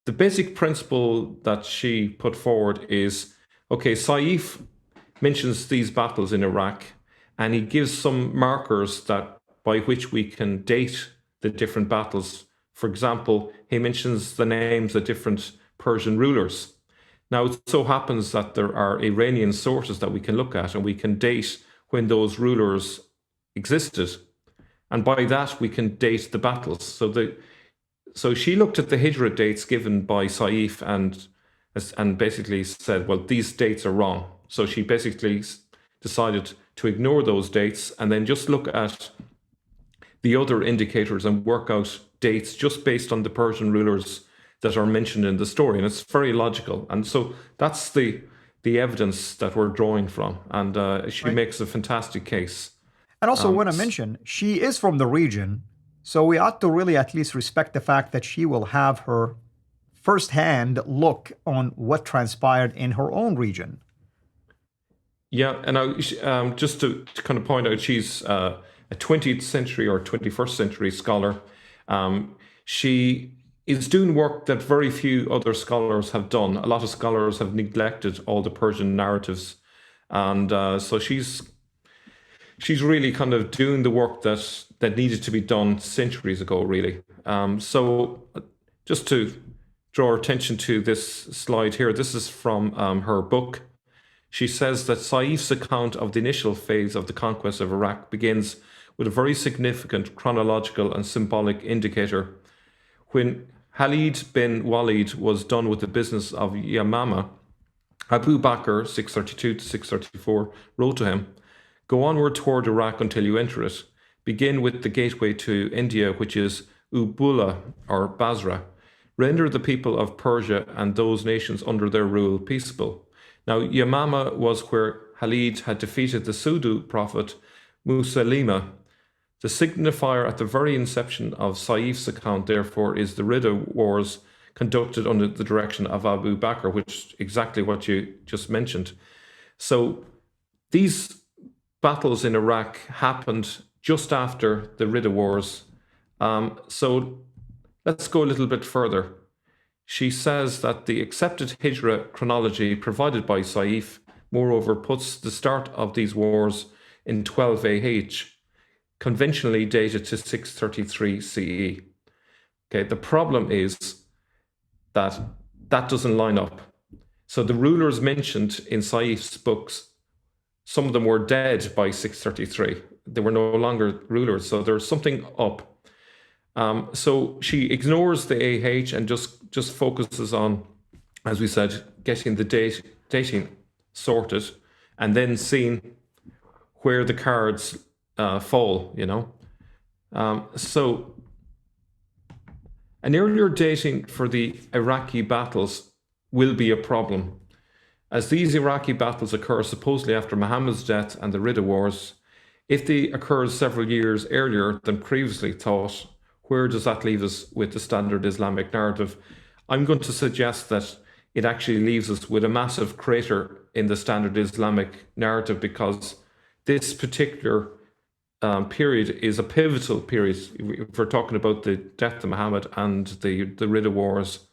the basic principle that she put forward is, okay, Saif mentions these battles in Iraq, and he gives some markers that by which we can date the different battles. For example, he mentions the names of different Persian rulers. Now, it so happens that there are Iranian sources that we can look at, and we can date when those rulers existed. And by that, we can date the battles. So she looked at the Hijra dates given by Saif and basically said, well, these dates are wrong. So she basically decided to ignore those dates and then just look at the other indicators and work out dates just based on the Persian rulers that are mentioned in the story. And it's very logical. And so that's the evidence that we're drawing from. And she Right. makes a fantastic case. And also, I Um, want to mention, she is from the region, so we ought to really at least respect the fact that she will have her firsthand look on what transpired in her own region. Yeah, and just to kind of point out, she's a 20th century or 21st century scholar. She is doing work that very few other scholars have done. A lot of scholars have neglected all the Persian narratives, and so she's really kind of doing the work that needed to be done centuries ago, really. So just to draw attention to this slide here, this is from her book. She says that Saif's account of the initial phase of the conquest of Iraq begins with a very significant chronological and symbolic indicator. When Khalid bin Walid was done with the business of Yamama, Abu Bakr, 632 to 634, wrote to him, "Go onward toward Iraq until you enter it. Begin with the gateway to India, which is Ubula or Basra. Render the people of Persia and those nations under their rule peaceable." Now, Yamama was where Khalid had defeated the Sudu prophet Musaylima. The signifier at the very inception of Saif's account, therefore, is the Ridda Wars conducted under the direction of Abu Bakr, which is exactly what you just mentioned. So these battles in Iraq happened just after the Ridda Wars. So let's go a little bit further. She says that the accepted Hijra chronology provided by Saif, moreover, puts the start of these wars in 12 AH, conventionally dated to 633 CE. Okay, the problem is that that doesn't line up. So the rulers mentioned in Saif's books, some of them were dead by 633. They were no longer rulers, so there's something up. So she ignores the AH and just focuses on, as we said, getting the dating sorted and then seeing where the cards fall, you know. So an earlier dating for the Iraqi battles will be a problem, as these Iraqi battles occur supposedly after Muhammad's death and the Ridda Wars. If they occurred several years earlier than previously thought, where does that leave us with the standard Islamic narrative? I'm going to suggest that it actually leaves us with a massive crater in the standard Islamic narrative, because this particular period is a pivotal period. If we're talking about the death of Muhammad and the Ridda Wars,